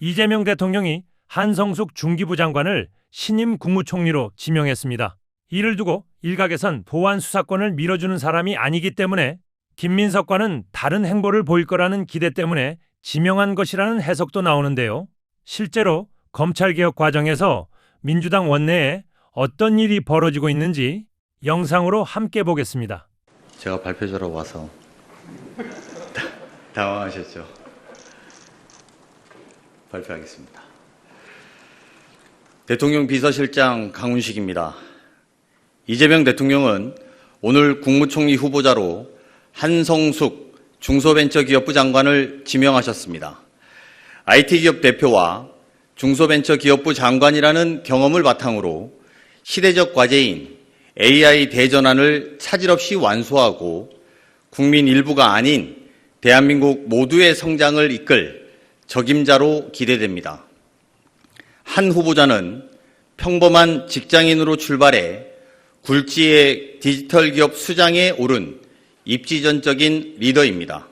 이재명 대통령이 한성숙 중기부 장관을 신임 국무총리로 지명했습니다. 이를 두고 일각에선 보안 수사권을 밀어주는 사람이 아니기 때문에 김민석과는 다른 행보를 보일 거라는 기대 때문에 지명한 것이라는 해석도 나오는데요. 실제로 검찰개혁 과정에서 민주당 원내에 어떤 일이 벌어지고 있는지 영상으로 함께 보겠습니다. 제가 발표자로 와서 당황하셨죠? 발표하겠습니다. 대통령 비서실장 강훈식입니다. 이재명 대통령은 오늘 국무총리 후보자로 한성숙 중소벤처기업부 장관을 지명하셨습니다. IT기업 대표와 중소벤처기업부 장관이라는 경험을 바탕으로 시대적 과제인 AI 대전환을 차질 없이 완수하고 국민 일부가 아닌 대한민국 모두의 성장을 이끌 적임자로 기대됩니다. 한 후보자는 평범한 직장인으로 출발해 굴지의 디지털 기업 수장에 오른 입지전적인 리더입니다.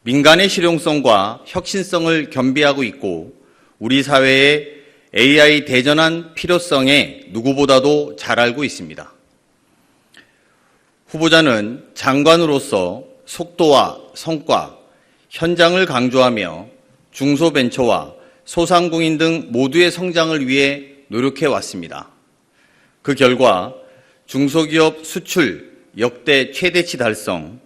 민간의 실용성과 혁신성을 겸비하고 있고 우리 사회의 AI 대전환 필요성에 누구보다도 잘 알고 있습니다. 후보자는 장관으로서 속도와 성과, 현장을 강조하며 중소벤처와 소상공인 등 모두의 성장을 위해 노력해 왔습니다. 그 결과 중소기업 수출 역대 최대치 달성,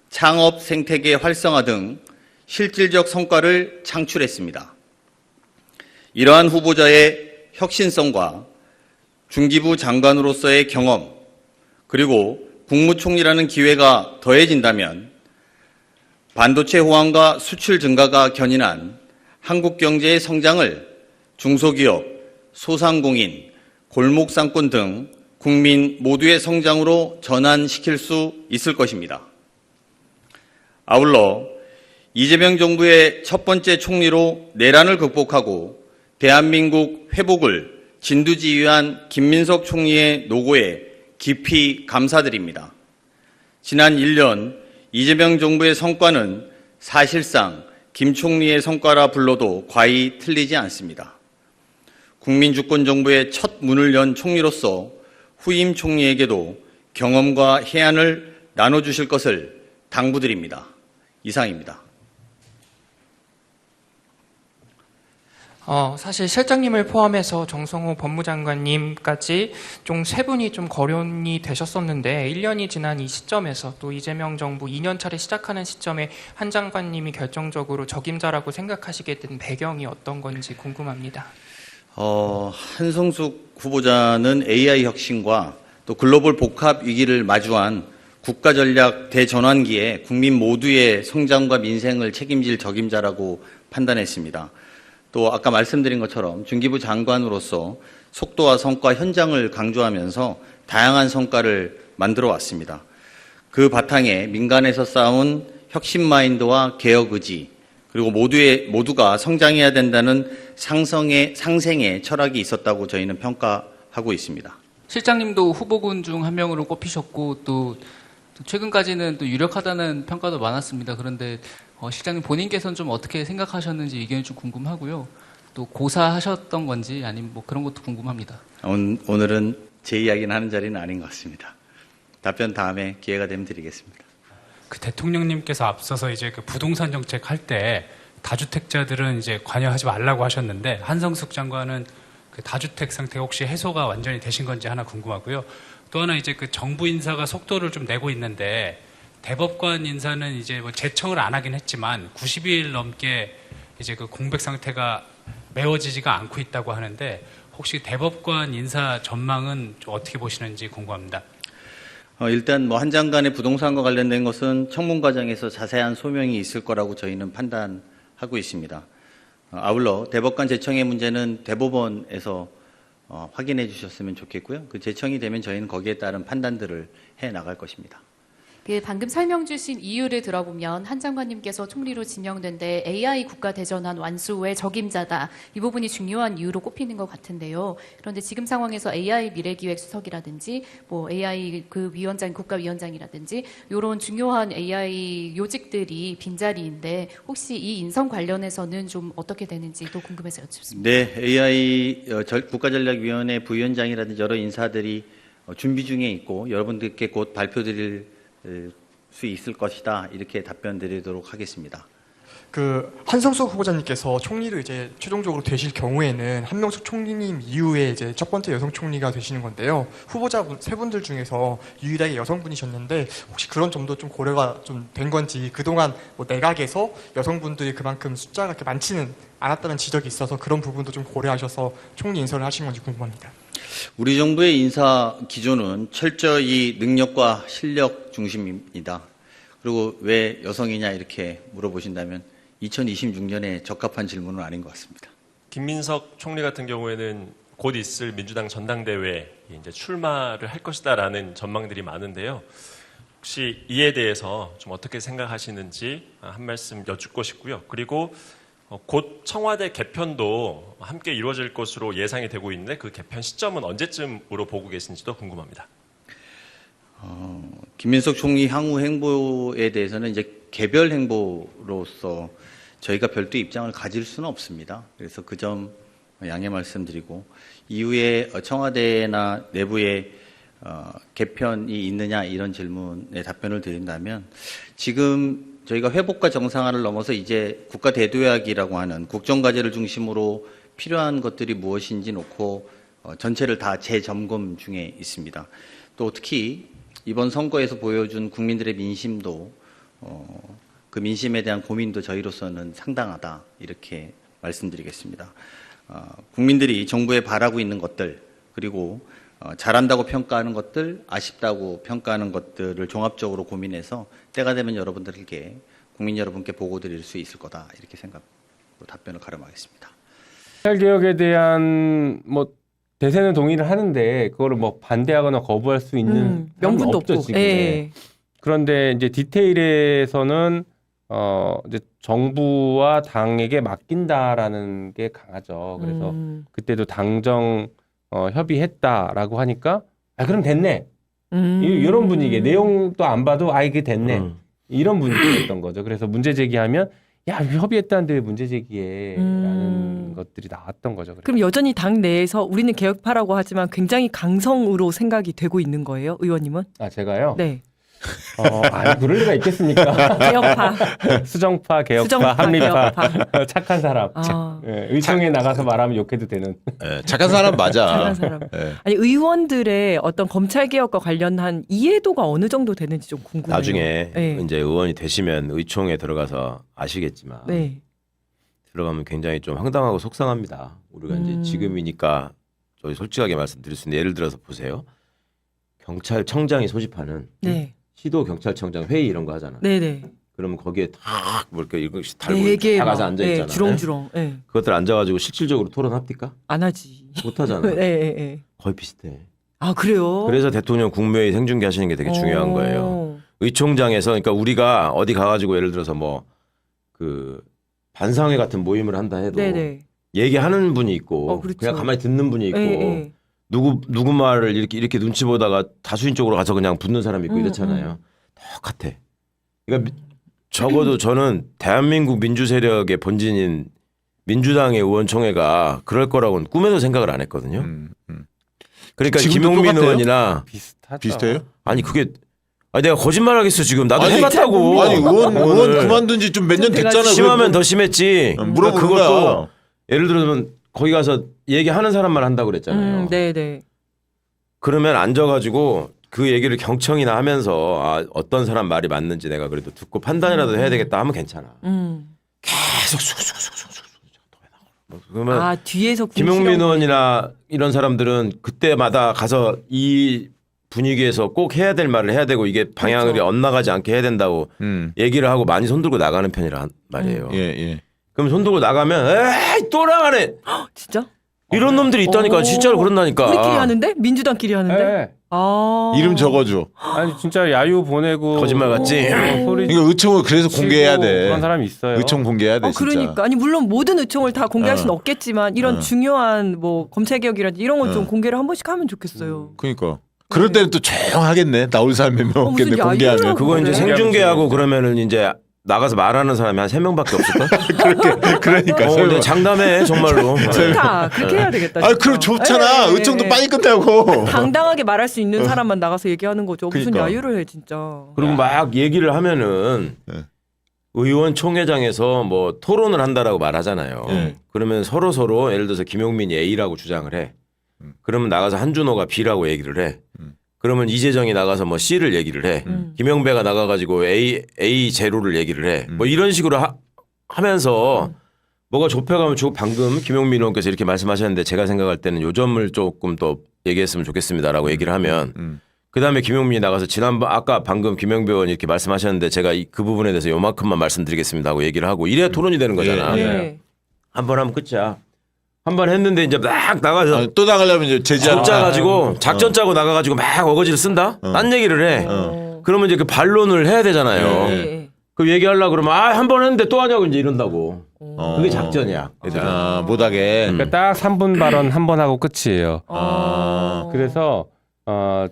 창업 생태계 활성화 등 실질적 성과를 창출했습니다. 이러한 후보자의 혁신성과 중기부 장관으로서의 경험, 그리고 국무총리라는 기회가 더해진다면 반도체 호황과 수출 증가가 견인한 한국 경제의 성장을 중소기업, 소상공인, 골목상권 등 국민 모두의 성장으로 전환시킬 수 있을 것입니다. 아울러 이재명 정부의 첫 번째 총리로 내란을 극복하고 대한민국 회복을 진두지휘한 김민석 총리의 노고에 깊이 감사드립니다. 지난 1년 이재명 정부의 성과는 사실상 김 총리의 성과라 불러도 과히 틀리지 않습니다. 국민주권정부의 첫 문을 연 총리로서 후임 총리에게도 경험과 해안을 나눠주실 것을 당부드립니다. 이상입니다. 사실 실장님을 포함해서 정성호 법무장관님까지 좀 세 분이 좀 거론이 되셨었는데 1년이 지난 이 시점에서 또 이재명 정부 2년 차례 시작하는 시점에 한 장관님이 결정적으로 적임자라고 생각하시게 된 배경이 어떤 건지 궁금합니다. 한성숙 후보자는 AI 혁신과 또 글로벌 복합 위기를 마주한 국가전략 대전환기에 국민 모두의 성장과 민생을 책임질 적임자라고 판단했습니다. 또 아까 말씀드린 것처럼 중기부 장관으로서 속도와 성과, 현장을 강조하면서 다양한 성과를 만들어 왔습니다. 그 바탕에 민간에서 쌓은 혁신 마인드와 개혁 의지, 그리고 모두가 성장해야 된다는 상생의 철학이 있었다고 저희는 평가하고 있습니다. 실장님도 후보군 중 한 명으로 꼽히셨고 또 최근까지는 또 유력하다는 평가도 많았습니다. 그런데 실장님 본인께서는 좀 어떻게 생각하셨는지 의견이 좀 궁금하고요. 또 고사하셨던 건지 아니면 뭐 그런 것도 궁금합니다. 오늘은 제 이야기는 하는 자리는 아닌 것 같습니다. 답변 다음에 기회가 되면 드리겠습니다. 그 대통령님께서 앞서서 이제 그 부동산 정책 할 때 다주택자들은 이제 관여하지 말라고 하셨는데 한성숙 장관은 그 다주택 상태가 혹시 해소가 완전히 되신 건지 하나 궁금하고요. 또 하나 이제 그 정부 인사가 속도를 좀 내고 있는데 대법관 인사는 이제 뭐 제청을 안 하긴 했지만 90일 넘게 이제 그 공백 상태가 메워지지가 않고 있다고 하는데 혹시 대법관 인사 전망은 좀 어떻게 보시는지 궁금합니다. 일단 한 장관의 부동산과 관련된 것은 청문 과정에서 자세한 소명이 있을 거라고 저희는 판단하고 있습니다. 아울러 대법관 제청의 문제는 대법원에서 확인해 주셨으면 좋겠고요. 그 제청이 되면 저희는 거기에 따른 판단들을 해 나갈 것입니다. 방금 설명 주신 이유를 들어보면 한 장관님께서 총리로 지명된 데 AI 국가대전환 완수의 적임자다. 이 부분이 중요한 이유로 꼽히는 것 같은데요. 그런데 지금 상황에서 AI 미래기획수석이라든지 뭐 AI 그 위원장, 국가위원장이라든지 이런 중요한 AI 요직들이 빈자리인데 혹시 이 인선 관련해서는 좀 어떻게 되는지도 궁금해서 여쭙습니다. 네, AI 국가전략위원회 부위원장이라든지 여러 인사들이 준비 중에 있고 여러분들께 곧 발표드릴 수 있을 것이다. 이렇게 답변 드리도록 하겠습니다. 한성수 후보자님께서 총리로 이제 최종적으로 되실 경우에는 한명숙 총리님 이후에 이제 첫 번째 여성 총리가 되시는 건데요. 후보자분 세 분들 중에서 유일하게 여성분이셨는데 혹시 그런 점도 좀 고려가 좀 된 건지 그동안 뭐 내각에서 여성분들이 그만큼 숫자가 그렇게 많지는 않았다는 지적이 있어서 그런 부분도 좀 고려하셔서 총리 인선을 하신 건지 궁금합니다. 우리 정부의 인사 기조는 철저히 능력과 실력 중심입니다. 그리고 왜 여성이냐 이렇게 물어보신다면 2026년에 적합한 질문은 아닌 것 같습니다. 김민석 총리 같은 경우에는 곧 있을 민주당 전당대회에 이제 출마를 할 것이다라는 전망들이 많은데요. 혹시 이에 대해서 좀 어떻게 생각하시는지 한 말씀 여쭙고 싶고요. 그리고 곧 청와대 개편도 함께 이루어질 것으로 예상이 되고 있는데 그 개편 시점은 언제쯤으로 보고 계신지도 궁금합니다. 김민석 총리 향후 행보에 대해서는 이제 개별 행보로서 저희가 별도 입장을 가질 수는 없습니다. 그래서 그 점 양해 말씀드리고 이후에 청와대나 내부에 개편이 있느냐 이런 질문에 답변을 드린다면 지금 저희가 회복과 정상화를 넘어서 이제 국가 대도약이라고 하는 국정과제를 중심으로 필요한 것들이 무엇인지 놓고 전체를 다 재점검 중에 있습니다. 또 특히 이번 선거에서 보여준 국민들의 민심도 그 민심에 대한 고민도 저희로서는 상당하다 이렇게 말씀드리겠습니다. 국민들이 정부에 바라고 있는 것들 그리고 잘한다고 평가하는 것들, 아쉽다고 평가하는 것들을 종합적으로 고민해서 때가 되면 여러분들께 국민 여러분께 보고 드릴 수 있을 거다 이렇게 생각으로 답변을 가름하겠습니다. 개혁에 대한 뭐 대세는 동의를 하는데 그거를 뭐 반대하거나 거부할 수 있는 명분도 없죠, 없고. 지금. 예. 그런데 이제 디테일에서는 이제 정부와 당에게 맡긴다라는 게 강하죠. 그래서 그때도 당정 협의했다라고 하니까 그럼 됐네. 이런 분위기 내용도 안 봐도 이게 됐네. 이런 분위기였던 거죠. 그래서 문제 제기하면 야 협의했다는데 왜 문제 제기해라는 것들이 나왔던 거죠. 그럼 여전히 당 내에서 우리는 개혁파라고 하지만 굉장히 강성으로 생각이 되고 있는 거예요, 의원님은? 제가요? 네. 그럴 리가 있겠습니까? 개혁파, 수정파, 개혁파, 합리파, 개혁파. 착한 사람. 의총에 나가서 말하면 욕해도 되는. 착한 사람 맞아. 착한 사람. 아니 의원들의 어떤 검찰 개혁과 관련한 이해도가 어느 정도 되는지 좀 궁금해요. 나중에 네. 이제 의원이 되시면 의총에 들어가서 아시겠지만 네. 들어가면 굉장히 좀 황당하고 속상합니다. 우리가 이제 지금이니까 저희 솔직하게 말씀드릴 수 있는데 예를 들어서 보세요. 경찰청장이 소집하는 네. 시도 경찰청장 회의 이런 거 하잖아. 네네. 그러면 거기에 다 이렇게 이것이 달고 네 개 다 가서 앉아 있잖아. 주렁주렁. 네. 그것들 앉아가지고 실질적으로 토론합니까? 안 하지. 못 하잖아. 네. 거의 비슷해. 그래요? 그래서 대통령 국무회의 생중계 하시는 게 되게 중요한 거예요. 의총장에서 그러니까 우리가 어디 가가지고 예를 들어서 뭐 그 반상회 같은 모임을 한다 해도 네네. 얘기하는 분이 있고 그렇죠. 그냥 가만히 듣는 분이 있고 네. 누구 말을 이렇게 눈치 보다가 다수인적으로 가서 그냥 붙는 사람이 있고 이렇잖아요. 똑같아. 그러니까 적어도 저는 대한민국 민주 세력의 본진인 민주당의 의원총회가 그럴 거라고는 꿈에도 생각을 안 했거든요. 그러니까 김용민 똑같아요? 의원이나 비슷해요? 아니 그게 내가 거짓말하겠어 지금 나도 해봤다고. 의원 그만둔 지 좀 몇 년 됐잖아. 심하면 더 심했지. 물어보는 그것도 거야. 예를 들면 거기 가서 얘기하는 사람만 한다고 그랬잖아요. 네네. 그러면 앉아가지고 그 얘기를 경청이나 하면서 어떤 사람 말이 맞는지 내가 그래도 듣고 판단이라도 해야 되겠다 하면 괜찮아. 계속 쑥쑥쑥쑥쑥 그러면 뒤에서 김용민 의원이나 이런 사람들은 그때마다 가서 이 분위기에서 꼭 해야 될 말을 해야 되고 이게 방향을 그렇죠. 엇나가지 않게 해야 된다고 얘기를 하고 많이 손들고 나가는 편이란 말이에요. 예. 그럼 손들고 나가면 에이 또 나가네. 진짜? 이런 놈들이 있다니까. 진짜로 그런다니까. 우리끼리 하는데? 민주당끼리 하는데? 이름 적어줘. 아니 진짜 야유 보내고 거짓말 같지? 소리 그러니까 의총을 그래서 치고 공개해야 돼. 그런 사람이 있어요. 의총 공개해야 돼 진짜. 그러니까 아니 물론 모든 의총을 다 공개할 수는 없겠지만 이런 중요한 뭐 검찰 개혁이라든지 이런 건 좀 공개를 한 번씩 하면 좋겠어요. 그러니까. 그럴 때는 또 조용하겠네. 나올 사람이 몇 명 없겠네 무슨 공개하면. 야유라고 그거 이제 그래. 생중계하고 그러면은 이제 나가서 말하는 사람이 한 3명밖에 없을걸? 그러니까. 근데 장담해 정말로. 좋다. 그렇게 해야 되겠다. 아 진짜. 그럼 좋잖아. 예, 예, 의총도 예. 빨리 끝나고. 당당하게 말할 수 있는 사람만 나가서 얘기하는 거죠. 무슨 그러니까. 야유를 해 진짜. 그리고 막 얘기를 하면은 네. 의원총회장에서 뭐 토론을 한다라고 말하잖아요. 네. 그러면 서로 예를 들어서 김용민이 A라고 주장을 해. 그러면 나가서 한준호가 B라고 얘기를 해. 그러면 이재정이 나가서 뭐 C를 얘기를 해. 김영배가 나가가지고 A 제로를 얘기를 해. 뭐 이런 식으로 하면서 뭐가 좁혀가면 방금 김용민 의원께서 이렇게 말씀하셨는데 제가 생각할 때는 요 점을 조금 더 얘기했으면 좋겠습니다라고 얘기를 하면 그다음에 김용민이 나가서 지난번 아까 방금 김영배 의원이 이렇게 말씀하셨는데 제가 그 부분에 대해서 요만큼만 말씀드리겠습니다 하고 얘기를 하고 이래야 토론이 되는 거잖아. 네. 한 번 하면 끝이야. 한 번 했는데 이제 막 나가서 또 나가려면 이제 제지하는. 짜가지고 작전 짜고 나가가지고 막 어거지를 쓴다. 딴 얘기를 해. 그러면 이제 그 반론을 해야 되잖아요. 네. 그 얘기하려고 그러면 한 번 했는데 또 하냐고 이제 이런다고. 그게 작전이야. 얘들아. 못하게. 그러니까 딱 3분 발언 한 번 하고 끝이에요. 그래서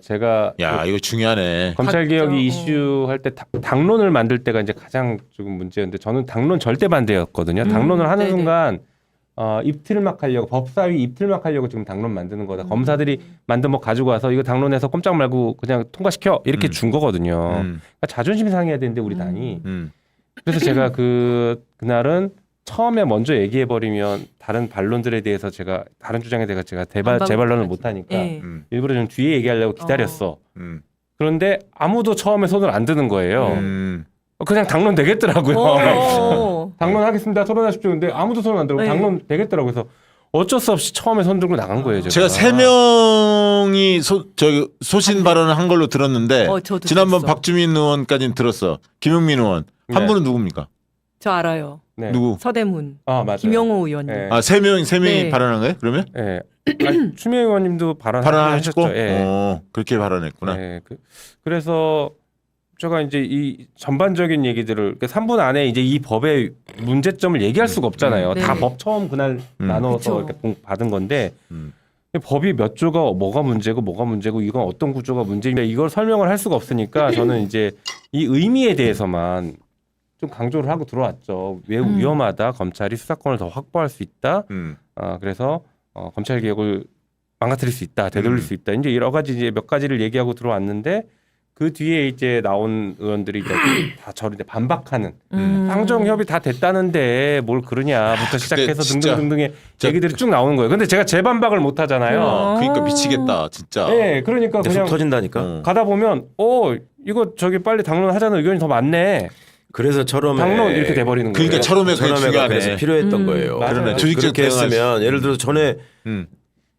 제가 야 이거 중요하네. 검찰 개혁이 이슈할 때 당론을 만들 때가 이제 가장 조금 문제였는데 저는 당론 절대 반대였거든요. 당론을 하는 네네. 순간 입틀막 하려고 법사위 입틀막 하려고 지금 당론 만드는 거다. 검사들이 만든 뭐 가지고 와서 이거 당론에서 꼼짝 말고 그냥 통과시켜 이렇게 준 거거든요. 그러니까 자존심 상해야 되는데 우리 당이. 그래서 제가 그날은 처음에 먼저 얘기해 버리면 다른 반론들에 대해서 제가 다른 주장에 대해서 제가 재반론을 못 하니까 네. 일부러 좀 뒤에 얘기하려고 기다렸어. 그런데 아무도 처음에 손을 안 드는 거예요. 그냥 당론 되겠더라고요. 당론 하겠습니다. 토론하십시오. 근데 아무도 손을 안 들고 네. 당론 되겠더라고요. 그래서 어쩔 수 없이 처음에 손 들고 나간 거예요. 제가 3명이 소신 발언을 한 걸로 들었는데 저도 지난번 들었어. 박주민 의원까지는 들었어. 김용민 의원 한 네. 분은 누굽니까? 저 알아요. 네. 누구? 서대문, 맞아요. 김영호 의원님. 네. 세 명이 네. 발언한 거예요? 그러면? 예. 추미애 의원님도 발언하셨고, 발언하셨죠. 예. 그렇게 발언했구나. 네. 그래서 제가 이제 이 전반적인 얘기들을 3분 안에 이제 이 법의 문제점을 얘기할 수가 없잖아요. 네. 다 법 처음 그날 나눠서 그쵸. 이렇게 받은 건데 법이 몇 조가 뭐가 문제고 이건 어떤 구조가 문제인데 이걸 설명을 할 수가 없으니까 저는 이제 이 의미에 대해서만 좀 강조를 하고 들어왔죠. 매우 위험하다. 검찰이 수사권을 더 확보할 수 있다. 그래서 검찰 개혁을 망가뜨릴 수 있다. 되돌릴 수 있다. 이제 여러 가지 이제 몇 가지를 얘기하고 들어왔는데 그 뒤에 이제 나온 의원들이 이제 다 저를 이제 반박하는 상정 협의 다 됐다는데 뭘 그러냐부터 시작해서 진짜 등등등등의 얘기들이 쭉 나오는 거예요. 근데 제가 재반박을 못 하잖아요. 그러니까 미치겠다 진짜. 네, 그러니까 속 그냥 터진다니까. 가다 보면 이거 저기 빨리 당론하자는 의견이 더 많네. 그래서 철험에 당론 이렇게 돼버리는 거예요. 그러니까 철험에 그게 철험회가 중요하네. 그래서 필요했던 거예요. 맞아요. 그러네. 조직적 그렇게 대응할 했으면 예를 들어서 전에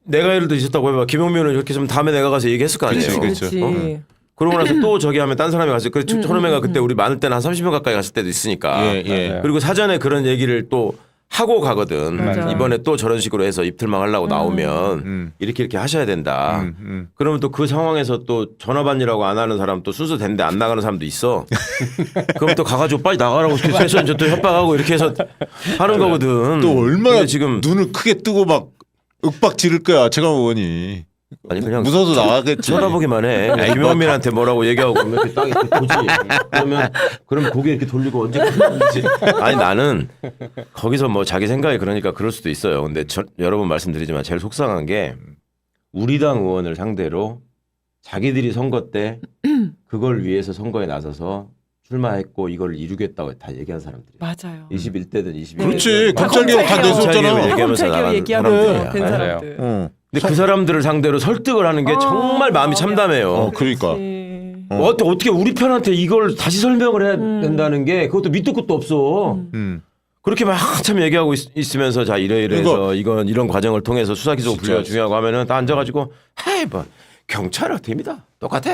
내가 예를 들어 있었다고 해봐. 김용민은 이렇게 좀 다음에 내가 가서 얘기했을 거 아니에요. 그렇죠. 그렇지. 그러고 나서 또 저기 하면 딴 사람이 갔어요. 그 철험회가 그때 우리 많을 때는 한 30명 가까이 갔을 때도 있으니까. 예. 그리고 사전에 그런 얘기를 또 하고 가거든. 맞아. 이번에 또 저런 식으로 해서 입틀막 하려고 나오면 이렇게 하셔야 된다. 그러면 또 그 상황에서 또 전화받느라고 안 하는 사람 또 순서 됐는데 안 나가는 사람도 있어. 그럼 또 가가지고 빨리 나가라고 해서 이제 또 협박하고 이렇게 해서 하는 거거든. 또 얼마나 근데 지금 눈을 크게 뜨고 막 윽박 지를 거야 최강 의원이. 아니 그냥 무서워서 나가겠지. 쳐다보기만 해. 김용민한테 뭐라고 얘기하고 그러면 이렇게 딱 이렇게 보지. 그러면 고개 이렇게 돌리고 언제 끝나는지. 아니 나는 거기서 뭐 자기 생각이 그러니까 그럴 수도 있어요. 근데 여러 번 말씀드리지만 제일 속상한 게 우리 당 의원을 상대로 자기들이 선거 때 그걸 위해서 선거에 나서서 출마했고 이걸 이루겠다고 다 얘기한 사람들이. 맞아요. 21대든 22대. 그렇지. 검찰 개혁 다 내세웠잖아. 검찰 개혁 얘기하면서 된 사람들. 근데 그 사람들을 상대로 설득을 하는 게 정말 마음이 참담해요. 그러니까. 어떻게 우리 편한테 이걸 다시 설명을 해야 된다는 게 그것도 밑도 끝도 없어. 그렇게 막 한참 얘기하고 있으면서 자 이래서 이건 이런 과정을 통해서 수사 기소 분리가 중요하고 하면은 다 앉아가지고 하이 뭐 경찰은 됩니다. 똑같아.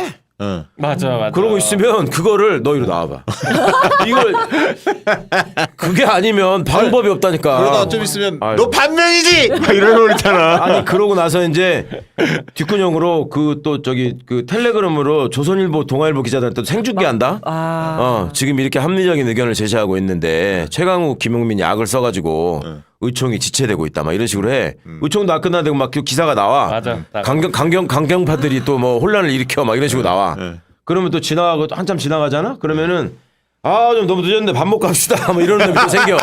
맞아. 그러고 있으면 그거를 너 이리 나와봐. 이걸 그게 아니면 방법이 없다니까. 그러다 좀 있으면 아유. 너 반면이지 막 이러고 있잖아. 아니 그러고 나서 이제 뒷근형으로 그 또 저기 그 텔레그램으로 조선일보 동아일보 기자들한테 생중계한다. 지금 이렇게 합리적인 의견을 제시하고 있는데 최강욱 김용민이 약을 써가지고 의총이 지체되고 있다 막 이런 식으로 해. 의총도 안 끝나고 막 기사가 나와. 맞아. 강경파들이 또 뭐 혼란을 일으켜 막 이런 식으로 나와. 그러면 또 지나가고 또 한참 지나가잖아. 그러면은 좀 너무 늦었는데 밥 먹고 합시다. 뭐 이런 놈이 또 생겨.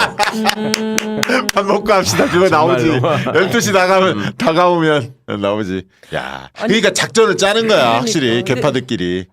밥 먹고 합시다. 그거 나오지. 12시 다가오면 나오지. 야, 그러니까 작전을 짜는 거야, 확실히 개파들끼리.